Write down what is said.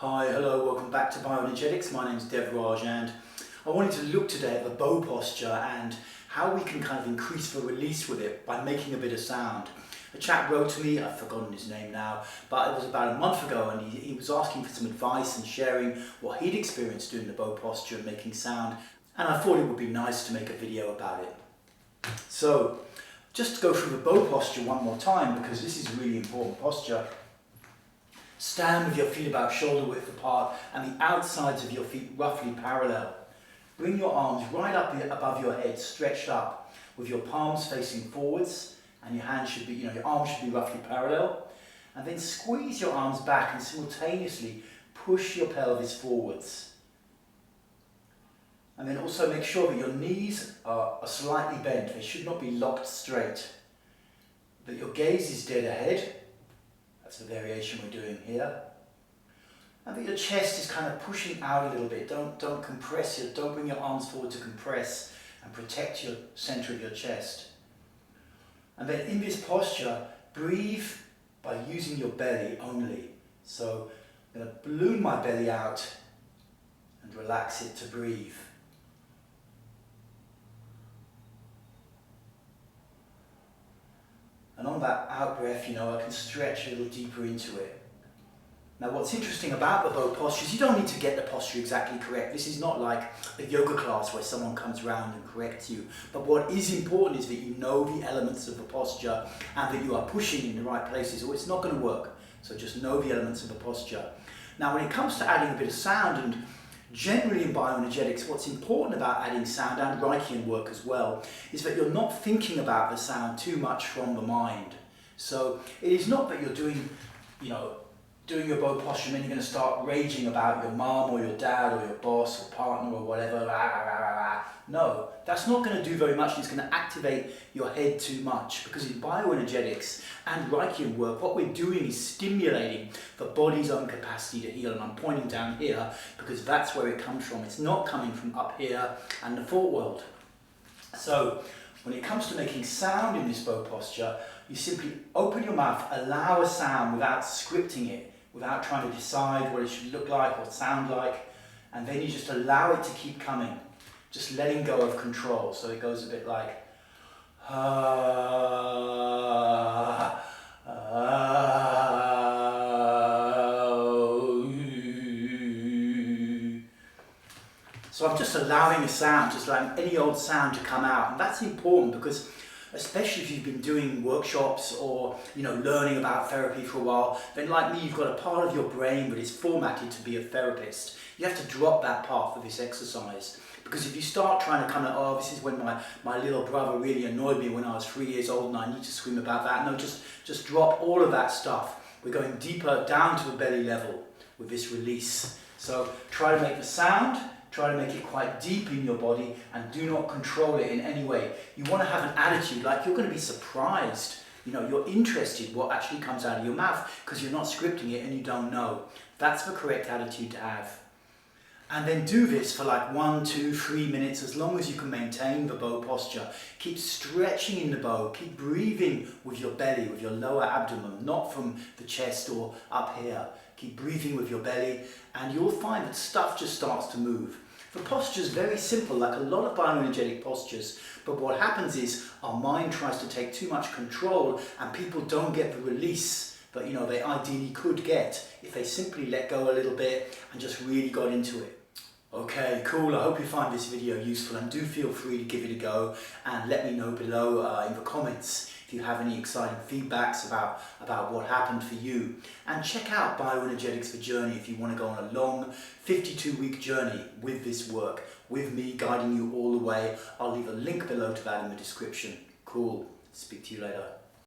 Hi, hello, welcome back to Bioenergetics. My name is Devraj and I wanted to look today at the bow posture and how we can kind of increase the release with it by making a bit of sound. A chap wrote to me, I've forgotten his name now, but it was about a month ago, and he was asking for some advice and sharing what he'd experienced doing the bow posture and making sound, and I thought it would be nice to make a video about it. So, just to go through the bow posture one more time, because this is a really important posture. Stand with your feet about shoulder width apart and the outsides of your feet roughly parallel. Bring your arms right up above your head, stretched up, with your palms facing forwards, and your hands should be, your arms should be roughly parallel. And then squeeze your arms back and simultaneously push your pelvis forwards. And then also make sure that your knees are slightly bent. They should not be locked straight. That your gaze is dead ahead. That's the variation we're doing here. And that your chest is kind of pushing out a little bit. Don't compress don't bring your arms forward to compress and protect your center of your chest. And then in this posture, breathe by using your belly only. So I'm going to balloon my belly out and relax it to breathe. And on that out breath, I can stretch a little deeper into it. Now what's interesting about the bow posture is you don't need to get the posture exactly correct. This is not like a yoga class where someone comes around and corrects you. But what is important is that you know the elements of the posture and that you are pushing in the right places, or it's not going to work. So just know the elements of the posture. Now when it comes to adding a bit of sound, and generally in bioenergetics, what's important about adding sound, and Reichian work as well, is that you're not thinking about the sound too much from the mind. So it is not that you're doing your bow posture and then you're going to start raging about your mom or your dad or your boss or partner or whatever. No, that's not going to do very much. It's going to activate your head too much, because in bioenergetics and Reichian work, what we're doing is stimulating the body's own capacity to heal. And I'm pointing down here because that's where it comes from. It's not coming from up here and the thought world. So when it comes to making sound in this bow posture, you simply open your mouth, allow a sound without scripting it, without trying to decide what it should look like or sound like, and then you just allow it to keep coming, just letting go of control. So it goes a bit like So I'm just allowing a sound, just allowing any old sound to come out, and that's important because especially if you've been doing workshops or learning about therapy for a while, then like me, you've got a part of your brain that is formatted to be a therapist. You have to drop that part for this exercise, because if you start trying to this is when my little brother really annoyed me when I was 3 years old and I need to scream about that. No, just drop all of that stuff. We're going deeper down to the belly level with this release. So try to make the sound. Try to make it quite deep in your body and do not control it in any way. You want to have an attitude like you're going to be surprised. You're interested what actually comes out of your mouth because you're not scripting it and you don't know. That's the correct attitude to have. And then do this for like 1, 2, 3 minutes, as long as you can maintain the bow posture. Keep stretching in the bow. Keep breathing with your belly, with your lower abdomen, not from the chest or up here. Keep breathing with your belly and you'll find that stuff just starts to move. The posture is very simple, like a lot of bioenergetic postures, but what happens is our mind tries to take too much control and people don't get the release that they ideally could get if they simply let go a little bit and just really got into it. Okay, cool. I hope you find this video useful, and do feel free to give it a go and let me know below in the comments if you have any exciting feedbacks about what happened for you. And check out Bioenergetics The Journey if you want to go on a long 52-week journey with this work, with me guiding you all the way. I'll leave a link below to that in the description. Cool. Speak to you later.